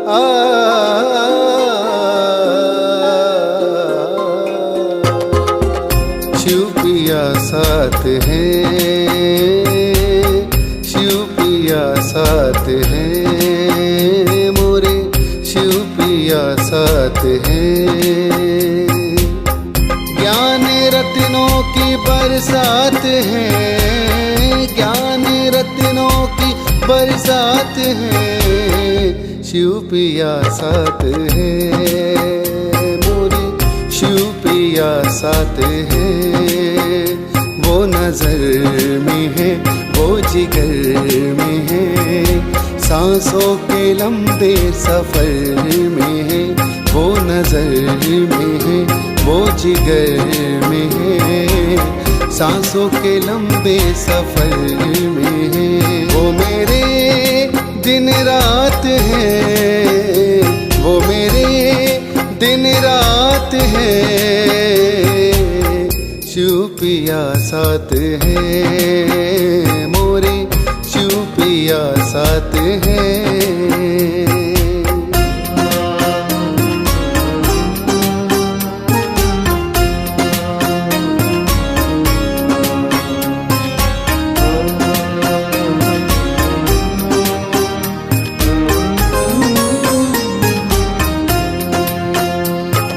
आ शिव पिया साथ है, शिव पिया साथ है, मोरे शिव पिया साथ है। ज्ञान रत्नों की बरसात है, ज्ञान रत्नों की बरसात है, शिव पिया साथ है, मोरे शिव पिया साथ है। वो नजर में है, वो जिगर में है, सांसों के लंबे सफर में है। वो नजर में है, वो जिगर में है, सांसों के लंबे सफर में है। वो मेरे दिन रात है, वो मेरे दिन रात है, शिव पिया साथ है, मोरे शिव पिया साथ है।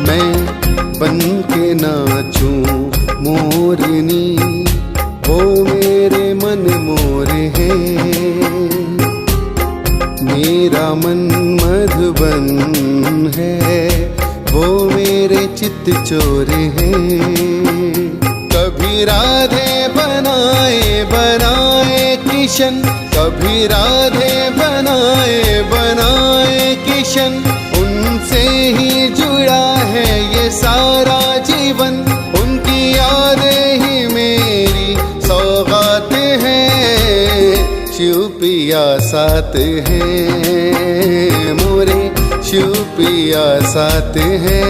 मैं बन के नाचूं मोरनी, वो मेरे मन मोर है, मेरा मन मधुबन है, वो मेरे चित्त चोर है। कभी राधे बनाए बनाए किशन, कभी राधे बनाए बनाए किशन, उनसे ही जुड़ा है ये सारा जीवन। उनकी यादें ही मेरी सौगात है, शिव पिया साथ है, मोरे शिव पिया साथ है।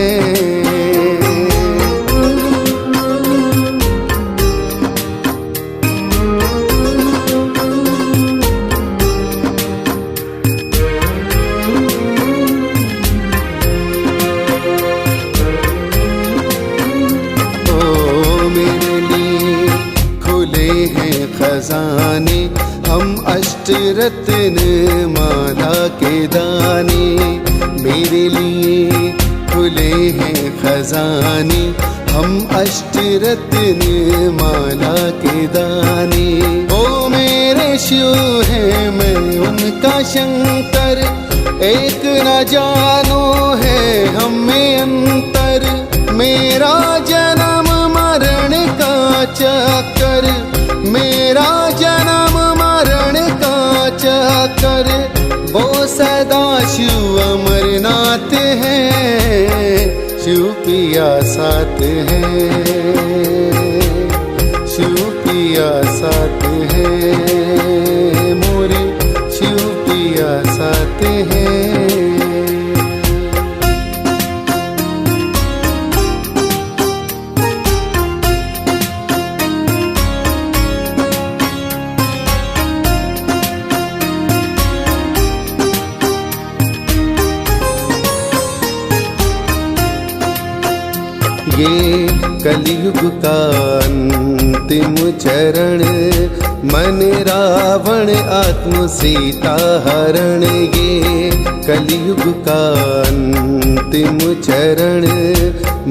खजाने हम अष्ट रत्न माला के दाने, मेरे लिए खुले हैं खजाने, हम अष्ट रत्न माला के दाने। ओ मेरे शिव है, मैं उनका शंकर, एक न जानो है हमें अंतर। मेरा जन्म मरण का चक्कर, मेरा जन्म मरण का चक्कर, वो सदा शिव अमरनाथ है, शिव पिया साथ है, शिव पिया साथ है, मोरे शिव पिया साथ है। ये कलयुग का अंतिम चरण, मन रावण आत्म सीता हरण। ये कलयुग का अंतिम चरण,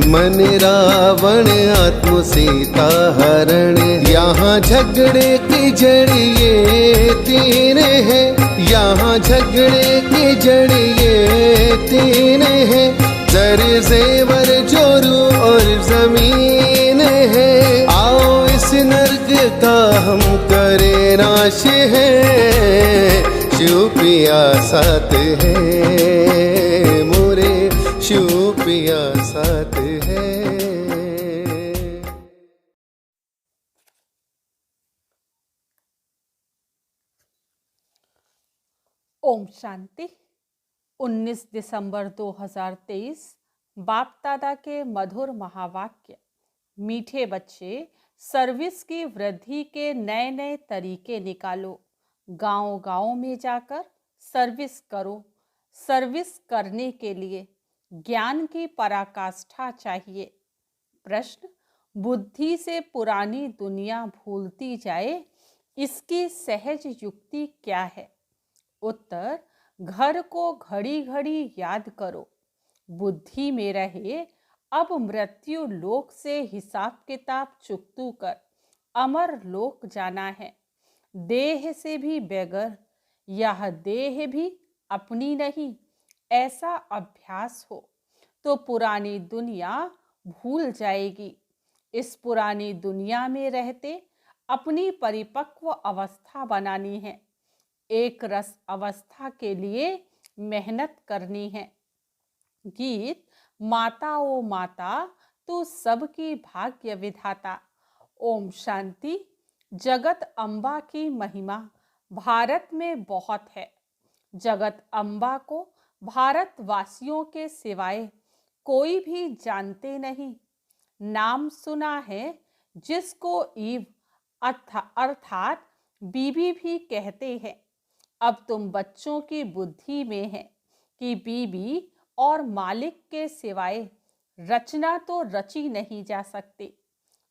मन रावण आत्म सीता हरण। यहाँ झगड़े की जड़ ये तीन है, यहाँ झगड़े की जड़ ये तीन है। जर जेवर जोरू और जमीन है, आओ इस नर्क का हम करें नाश है, शिव पिया साथ है, मोरे शिव पिया साथ है। ओम शांति। 19 दिसंबर 2023 बाप दादा के मधुर महावाक्य। मीठे बच्चे, सर्विस की वृद्धि के नए नए तरीके निकालो। गांव-गांव में जाकर सर्विस करो। सर्विस करने के लिए ज्ञान की पराकाष्ठा चाहिए। प्रश्न, बुद्धि से पुरानी दुनिया भूलती जाए, इसकी सहज युक्ति क्या है? उत्तर, घर को घड़ी घड़ी याद करो। बुद्धि में रहे अब मृत्यु लोक से हिसाब किताब चुकतू कर अमर लोक जाना है। देह से भी बेगर, यह देह भी अपनी नहीं, ऐसा अभ्यास हो तो पुरानी दुनिया भूल जाएगी। इस पुरानी दुनिया में रहते अपनी परिपक्व अवस्था बनानी है। एक रस अवस्था के लिए मेहनत करनी है। गीत, माता ओ माता तू सबकी भाग्य विधाता। ओम शांति। जगत अम्बा की महिमा भारत में बहुत है। जगत अम्बा को भारतवासियों के सिवाय कोई भी जानते नहीं। नाम सुना है जिसको ईव अर्थात बीबी भी कहते हैं। अब तुम बच्चों की बुद्धि में है कि बीबी और मालिक के सिवाय रचना तो रची नहीं जा सकती।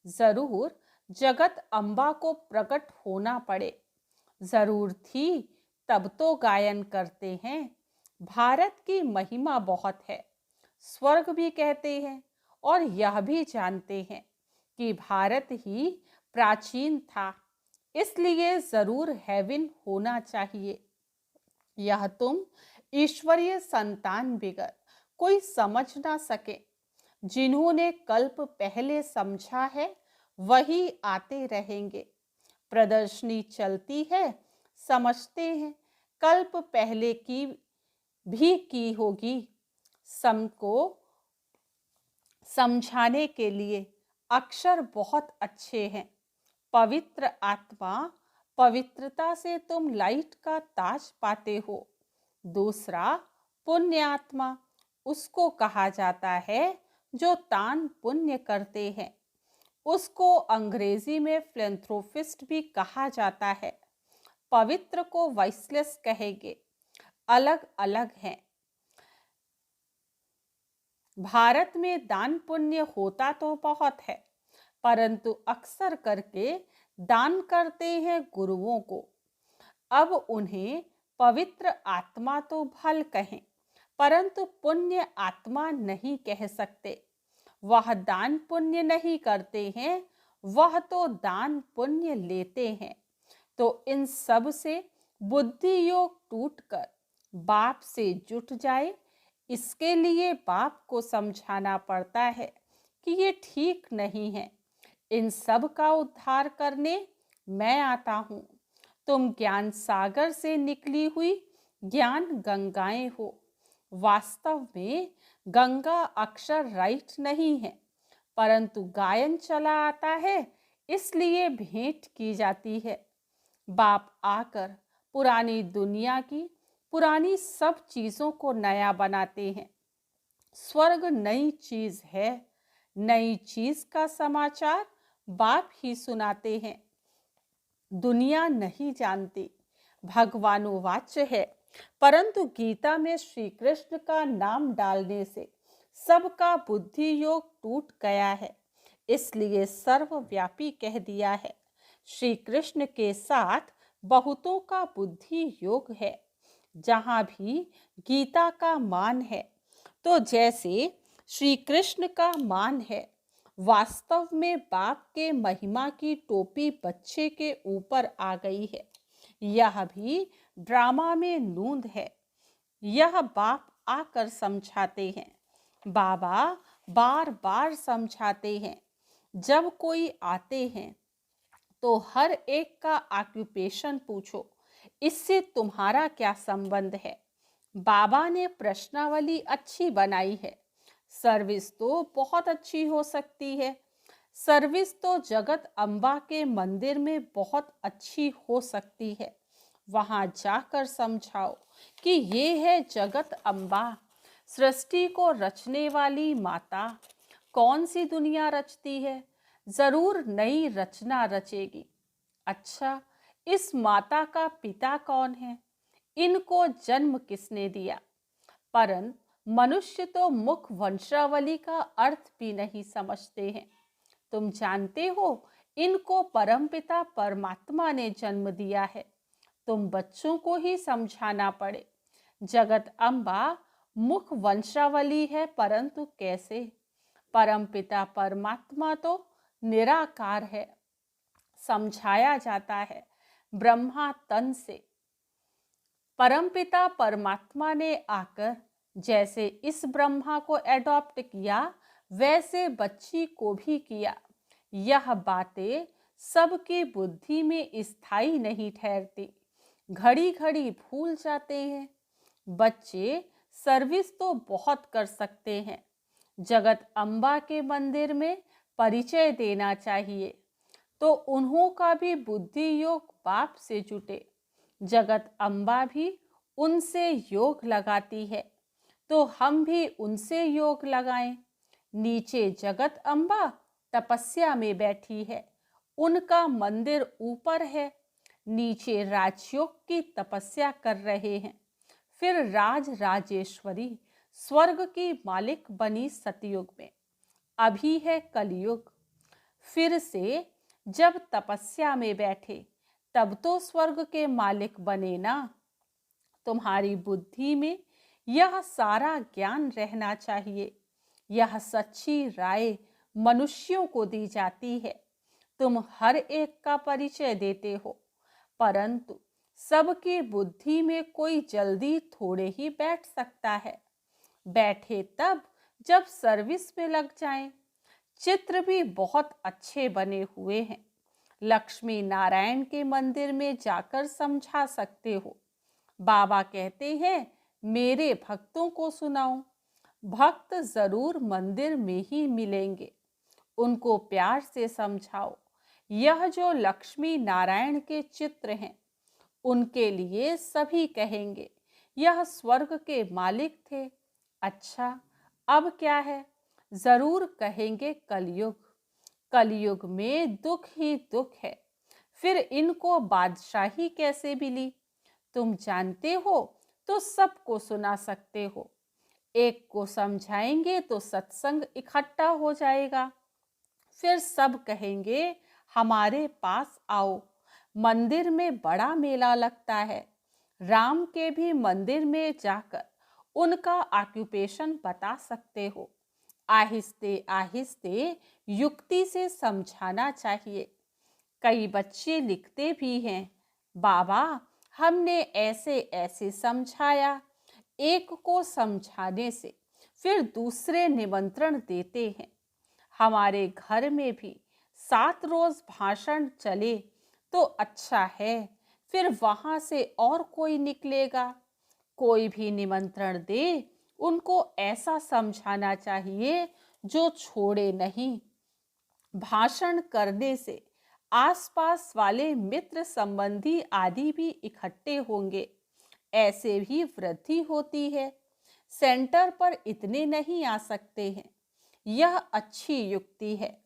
जरूर जगत अम्बा को प्रकट होना पड़े। जरूर थी तब तो गायन करते हैं। भारत की महिमा बहुत है। स्वर्ग भी कहते हैं और यह भी जानते हैं कि भारत ही प्राचीन था, इसलिए जरूर हेवन होना चाहिए। यह तुम ईश्वरीय संतान बिगर कोई समझ ना सके। जिन्होंने कल्प पहले समझा है वही आते रहेंगे। प्रदर्शनी चलती है, समझते हैं कल्प पहले की भी की होगी। सबको समझाने के लिए अक्षर बहुत अच्छे हैं। पवित्र आत्मा, पवित्रता से तुम लाइट का ताज पाते हो। दूसरा, पुण्य आत्मा, उसको कहा जाता है जो दान पुण्य करते हैं। उसको अंग्रेजी में फिलैंथ्रोपिस्ट भी कहा जाता है। पवित्र को वाइसलेस कहेंगे। अलग अलग हैं। भारत में दान पुण्य होता तो बहुत है, परंतु अक्सर करके दान करते हैं गुरुओं को। अब उन्हें पवित्र आत्मा तो भल कहें, परंतु पुण्य आत्मा नहीं कह सकते। वह दान पुण्य नहीं करते हैं, वह तो दान पुण्य लेते हैं। तो इन सब से बुद्धि योग टूटकर बाप से जुट जाए, इसके लिए बाप को समझाना पड़ता है कि ये ठीक नहीं है। इन सब का उद्धार करने मैं आता हूँ। तुम ज्ञान सागर से निकली हुई ज्ञान गंगाएं हो। वास्तव में गंगा अक्षर राइट नहीं है, परंतु गायन चला आता है, इसलिए भेंट की जाती है। बाप आकर पुरानी दुनिया की पुरानी सब चीजों को नया बनाते हैं। स्वर्ग नई चीज है। नई चीज का समाचार बाप ही सुनाते हैं। दुनिया नहीं जानती, भगवानुवाच्य है, परंतु गीता में श्री कृष्ण का नाम डालने से सबका बुद्धि योग टूट गया है, इसलिए सर्वव्यापी कह दिया है। श्री कृष्ण के साथ बहुतों का बुद्धि योग है। जहाँ भी गीता का मान है, तो जैसे श्री कृष्ण का मान है, वास्तव में बाप के महिमा की टोपी बच्चे के ऊपर आ गई है। यह भी ड्रामा में नूंद है। यह बाप आकर समझाते हैं। बाबा बार बार समझाते हैं। जब कोई आते हैं तो हर एक का ऑक्यूपेशन पूछो, इससे तुम्हारा क्या संबंध है। बाबा ने प्रश्नावली अच्छी बनाई है। सर्विस तो बहुत अच्छी हो सकती है। सर्विस तो जगत अम्बा के मंदिर में बहुत अच्छी हो सकती है। वहां जाकर समझाओ कि ये है जगत अम्बा, सृष्टि को रचने वाली माता। कौन सी दुनिया रचती है? जरूर नई रचना रचेगी। अच्छा, इस माता का पिता कौन है? इनको जन्म किसने दिया? परंतु मनुष्य तो मुख वंशावली का अर्थ भी नहीं समझते हैं। तुम जानते हो, इनको परमपिता परमात्मा ने जन्म दिया है। तुम बच्चों को ही समझाना पड़े। जगत अम्बा मुख वंशावली है, परंतु कैसे? परमपिता परमात्मा तो निराकार है। समझाया जाता है ब्रह्मा तन से। परमपिता परमात्मा ने आकर जैसे इस ब्रह्मा को एडॉप्ट किया, वैसे बच्ची को भी किया। यह बातें सबकी बुद्धि में स्थायी नहीं ठहरती, घड़ी घड़ी भूल जाते हैं। बच्चे सर्विस तो बहुत कर सकते हैं। जगत अम्बा के मंदिर में परिचय देना चाहिए, तो उन्हों का भी बुद्धि योग बाप से जुटे। जगत अम्बा भी उनसे योग लगाती है, तो हम भी उनसे योग लगाएं। नीचे जगत अम्बा तपस्या में बैठी है, उनका मंदिर ऊपर है। नीचे राजयोग की तपस्या कर रहे हैं। फिर राज राजेश्वरी स्वर्ग की मालिक बनी सतयुग में। अभी है कलयुग। फिर से जब तपस्या में बैठे तब तो स्वर्ग के मालिक बने ना। तुम्हारी बुद्धि में यह सारा ज्ञान रहना चाहिए। यह सच्ची राय मनुष्यों को दी जाती है। तुम हर एक का परिचय देते हो, परंतु सबकी बुद्धि में कोई जल्दी थोड़े ही बैठ सकता है। बैठे तब जब सर्विस में लग जाएं। चित्र भी बहुत अच्छे बने हुए हैं। लक्ष्मी नारायण के मंदिर में जाकर समझा सकते हो। बाबा कहते हैं मेरे भक्तों को सुनाओ। भक्त जरूर मंदिर में ही मिलेंगे, उनको प्यार से समझाओ। यह जो लक्ष्मी नारायण के चित्र हैं, उनके लिए सभी कहेंगे यह स्वर्ग के मालिक थे। अच्छा, अब क्या है? जरूर कहेंगे कलयुग। कलयुग में दुख ही दुख है। फिर इनको बादशाही कैसे मिली? तुम जानते हो तो सबको सुना सकते हो। एक को समझाएंगे तो सत्संग इकट्ठा हो जाएगा। फिर सब कहेंगे हमारे पास आओ। मंदिर में बड़ा मेला लगता है। राम के भी मंदिर में जाकर उनका ऑक्यूपेशन बता सकते हो। आहिस्ते आहिस्ते युक्ति से समझाना चाहिए। कई बच्चे लिखते भी हैं, बाबा हमने ऐसे ऐसे समझाया। एक को समझाने से फिर दूसरे निमंत्रण देते हैं। हमारे घर में भी 7 रोज भाषण चले तो अच्छा है। फिर वहां से और कोई निकलेगा। कोई भी निमंत्रण दे, उनको ऐसा समझाना चाहिए जो छोड़े नहीं। भाषण करने से आसपास वाले मित्र संबंधी आदि भी इकट्ठे होंगे। ऐसे भी वृद्धि होती है। सेंटर पर इतने नहीं आ सकते हैं। यह अच्छी युक्ति है।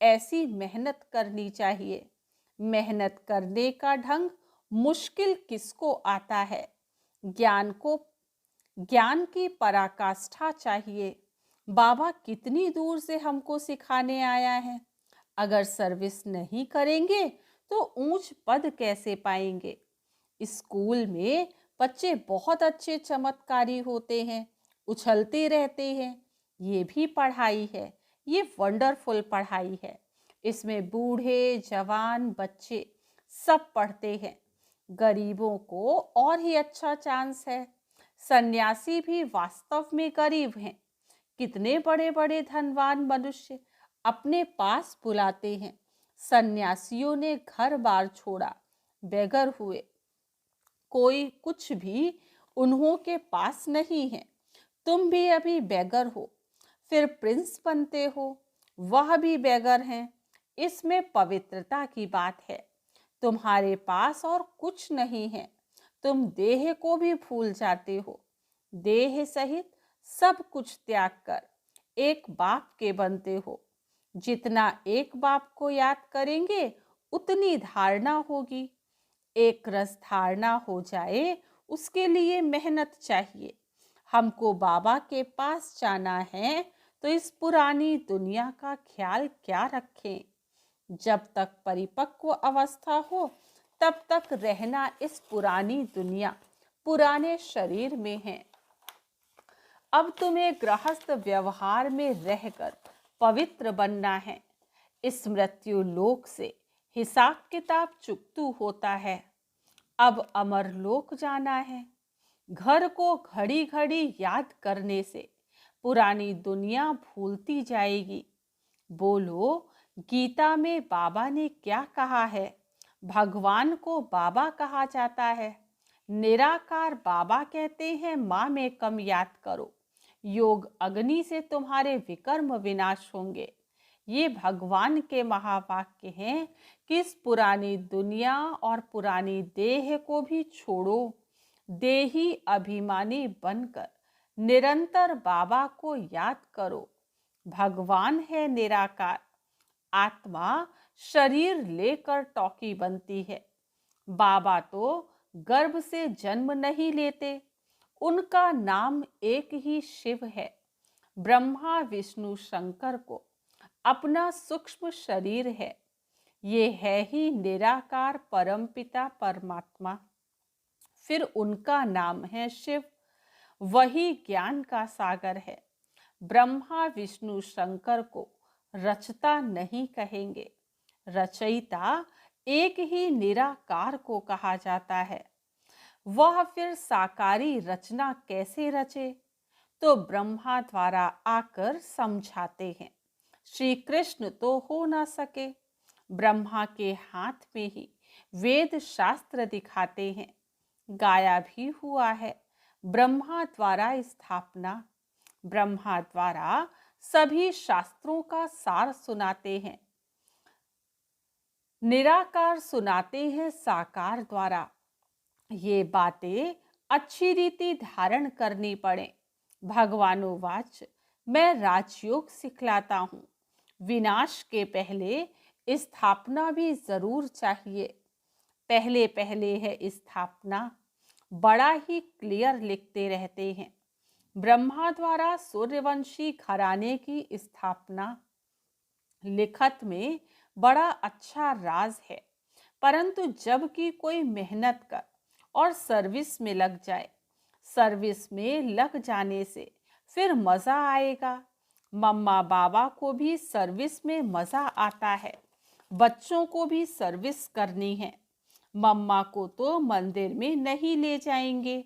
ऐसी मेहनत करनी चाहिए। मेहनत करने का ढंग मुश्किल किसको आता है? ज्ञान की पराकाष्ठा चाहिए। बाबा कितनी दूर से हमको सिखाने आया है। अगर सर्विस नहीं करेंगे तो ऊंच पद कैसे पाएंगे? स्कूल में बच्चे बहुत अच्छे चमत्कारी होते हैं, उछलते रहते हैं। ये भी पढ़ाई है। ये वंडरफुल पढ़ाई है। इसमें बूढ़े जवान बच्चे सब पढ़ते हैं। गरीबों को और ही अच्छा चांस है। सन्यासी भी वास्तव में गरीब हैं। कितने बड़े बड़े धनवान मनुष्य अपने पास बुलाते हैं। सन्यासियों ने घर बार छोड़ा, बेघर हुए। कोई कुछ भी उन्हों के पास नहीं है। तुम भी अभी बेघर हो, फिर प्रिंस बनते हो, वह भी बेघर हैं। इसमें पवित्रता की बात है। तुम्हारे पास और कुछ नहीं है। तुम देह को भी भूल जाते हो। देह सहित सब कुछ त्याग कर एक बाप के बनते हो। जितना एक बाप को याद करेंगे उतनी धारणा होगी। एक रस धारणा हो जाए, उसके लिए मेहनत चाहिए। हमको बाबा के पास जाना है तो इस पुरानी दुनिया का ख्याल क्या रखें। जब तक परिपक्व अवस्था हो तब तक रहना इस पुरानी दुनिया, पुराने शरीर में है। अब तुम्हें गृहस्थ व्यवहार में रहकर पवित्र बनना है। इस मृत्यु लोक से हिसाब किताब चुकतू होता है। अब अमर लोक जाना है। घर को घड़ी घड़ी याद करने से पुरानी दुनिया भूलती जाएगी। बोलो, गीता में बाबा ने क्या कहा है? भगवान को बाबा कहा जाता है। निराकार बाबा कहते हैं माँ में कम याद करो, योग अग्नि से तुम्हारे विकर्म विनाश होंगे। ये भगवान के महावाक्य हैं कि इस पुरानी दुनिया और पुरानी देह को भी छोड़ो। देही अभिमानी बनकर निरंतर बाबा को याद करो। भगवान है निराकार। आत्मा शरीर लेकर टॉकी बनती है। बाबा तो गर्भ से जन्म नहीं लेते। उनका नाम एक ही शिव है। ब्रह्मा विष्णु शंकर को अपना सूक्ष्म शरीर है। ये है ही निराकार परमपिता परमात्मा। फिर उनका नाम है शिव। वही ज्ञान का सागर है। ब्रह्मा विष्णु शंकर को रचता नहीं कहेंगे। रचयिता एक ही निराकार को कहा जाता है। वह फिर साकारी रचना कैसे रचे? तो ब्रह्मा द्वारा आकर समझाते हैं। श्री कृष्ण तो हो ना सके। ब्रह्मा के हाथ में ही वेद शास्त्र दिखाते हैं। गाया भी हुआ है। ब्रह्मा द्वारा स्थापना। ब्रह्मा द्वारा सभी शास्त्रों का सार सुनाते हैं। निराकार सुनाते हैं साकार द्वारा। ये बातें अच्छी रीति धारण करनी पड़े। भगवानुवाच, मैं राजयोग सिखलाता हूँ। विनाश के पहले स्थापना भी जरूर चाहिए। पहले पहले है स्थापना। बड़ा ही क्लियर लिखते रहते हैं। ब्रह्मा द्वारा सूर्यवंशी घराने की स्थापना। लिखत में बड़ा अच्छा राज है। परंतु जब कि कोई मेहनत कर और सर्विस में लग जाए, सर्विस में लग जाने से फिर मजा आएगा। मम्मा बाबा को भी सर्विस में मजा आता है। बच्चों को भी सर्विस करनी है। मम्मा को तो मंदिर में नहीं ले जाएंगे।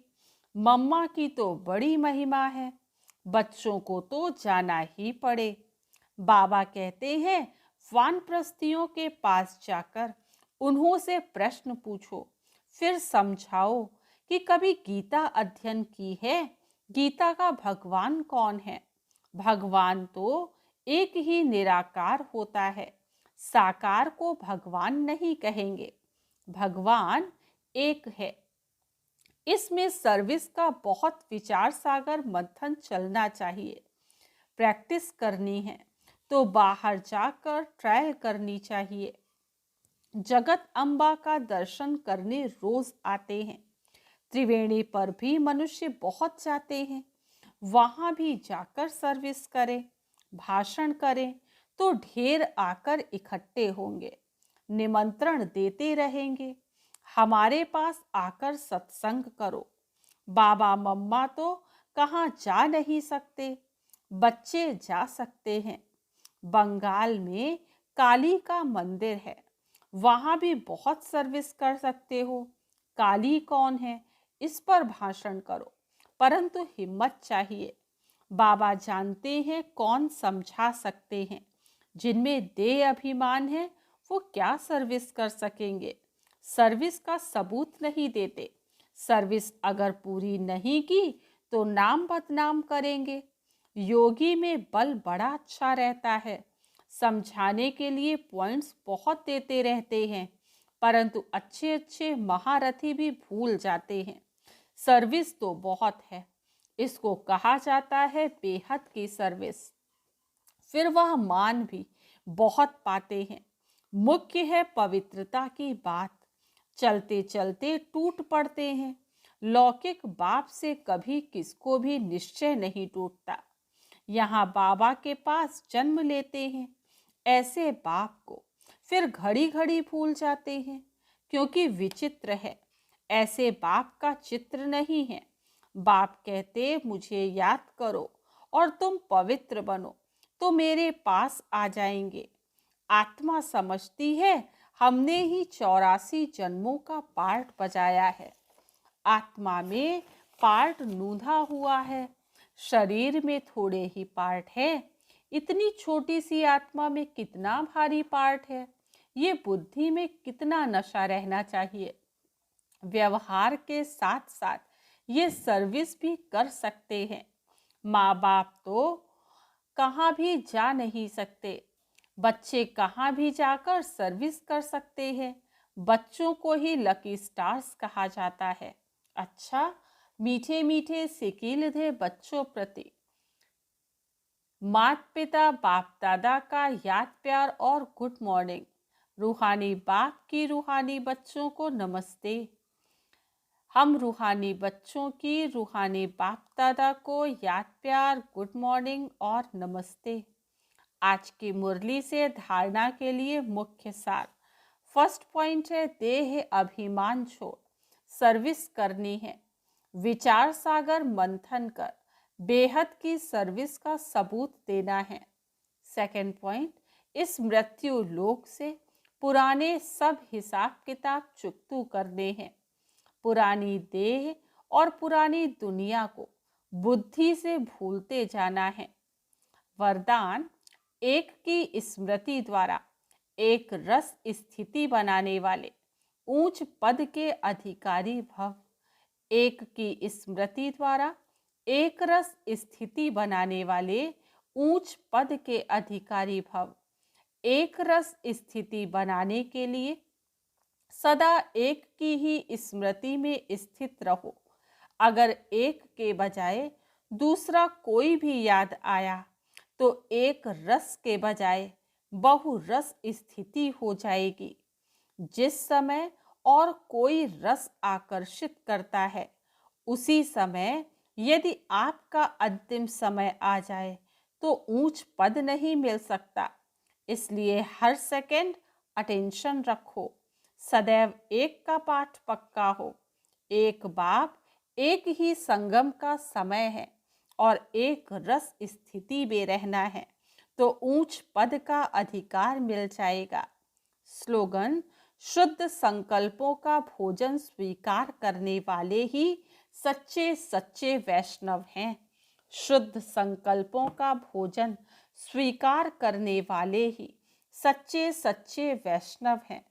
मम्मा की तो बड़ी महिमा है। बच्चों को तो जाना ही पड़े। बाबा कहते हैं वानप्रस्थियों के पास जाकर उन्हों से प्रश्न पूछो, फिर समझाओ कि कभी गीता अध्ययन की है? गीता का भगवान कौन है? भगवान तो एक ही निराकार होता है। साकार को भगवान नहीं कहेंगे। भगवान एक है। इसमें सर्विस का बहुत विचार सागर मंथन चलना चाहिए। प्रैक्टिस करनी है तो बाहर जाकर ट्रायल करनी चाहिए। जगत अम्बा का दर्शन करने रोज आते हैं। त्रिवेणी पर भी मनुष्य बहुत जाते हैं। वहां भी जाकर सर्विस करें, भाषण करें तो ढेर आकर इकट्ठे होंगे। निमंत्रण देते रहेंगे। हमारे पास आकर सत्संग करो। बाबा मम्मा तो कहाँ जा नहीं सकते, बच्चे जा सकते हैं। बंगाल में काली का मंदिर है। वहाँ भी बहुत सर्विस कर सकते हो। काली कौन है इस पर भाषण करो, परंतु हिम्मत चाहिए। बाबा जानते हैं कौन समझा सकते हैं। जिनमें देह अभिमान है वो क्या सर्विस कर सकेंगे। सर्विस का सबूत नहीं देते। सर्विस अगर पूरी नहीं की तो नाम बदनाम करेंगे। योगी में बल बड़ा अच्छा रहता है। समझाने के लिए पॉइंट्स बहुत देते रहते हैं, परंतु अच्छे अच्छे महारथी भी भूल जाते हैं। सर्विस तो बहुत है। इसको कहा जाता है बेहद की सर्विस। फिर वह मान भी बहुत पाते हैं। मुख्य है पवित्रता की बात। चलते चलते टूट पड़ते हैं। लौकिक बाप से कभी किसको भी निश्चय नहीं टूटता। यहाँ बाबा के पास जन्म लेते हैं, ऐसे बाप को फिर घड़ी घड़ी भूल जाते हैं, क्योंकि विचित्र है, ऐसे बाप का चित्र नहीं है। बाप कहते मुझे याद करो और तुम पवित्र बनो तो मेरे पास आ जाएंगे। आत्मा समझती है हमने ही 84 जन्मों का पार्ट बजाया है। आत्मा में पार्ट नूंधा हुआ है, शरीर में थोड़े ही पार्ट है। इतनी छोटी सी आत्मा में कितना भारी पार्ट है, ये बुद्धि में कितना नशा रहना चाहिए। व्यवहार के साथ साथ ये सर्विस भी कर सकते हैं। माँ बाप तो कहाँ भी जा नहीं सकते, बच्चे कहाँ भी जाकर सर्विस कर सकते हैं। बच्चों को ही लकी स्टार्स कहा जाता है। अच्छा, मीठे मीठे सिकील थे बच्चों प्रति। माता पिता बाप दादा का याद प्यार और गुड मॉर्निंग। रूहानी बाप की रूहानी बच्चों को नमस्ते। हम रूहानी बच्चों की रूहानी बाप दादा को याद प्यार, गुड मॉर्निंग और नमस्ते। आज की मुरली से धारणा के लिए मुख्य सार। फर्स्ट पॉइंट है, देह अभिमान छोड़ सर्विस करनी है। विचार सागर मंथन कर बेहद की सर्विस का सबूत देना है। सेकंड पॉइंट, इस मृत्यु लोक से पुराने सब हिसाब किताब चुकतू करने हैं। पुरानी देह और पुरानी दुनिया को बुद्धि से भूलते जाना है। वरदान, एक की स्मृति द्वारा एक रस स्थिति बनाने वाले ऊंच पद के अधिकारी भव। एक की स्मृति द्वारा एक रस स्थिति बनाने वाले ऊंच पद के अधिकारी भव। एक रस स्थिति बनाने के लिए सदा एक की ही स्मृति में स्थित रहो। अगर एक के बजाय दूसरा कोई भी याद आया तो एक रस के बजाय बहुरस स्थिति हो जाएगी। जिस समय और कोई रस आकर्षित करता है, उसी समय यदि आपका अंतिम समय आ जाए तो ऊंच पद नहीं मिल सकता। इसलिए हर सेकंड अटेंशन रखो। सदैव एक का पाठ पक्का हो। एक बाप, एक ही संगम का समय है और एक रस स्थिति में रहना है तो ऊंच पद का अधिकार मिल जाएगा। स्लोगन, शुद्ध संकल्पों का भोजन स्वीकार करने वाले ही सच्चे सच्चे वैष्णव हैं। शुद्ध संकल्पों का भोजन स्वीकार करने वाले ही सच्चे सच्चे वैष्णव हैं।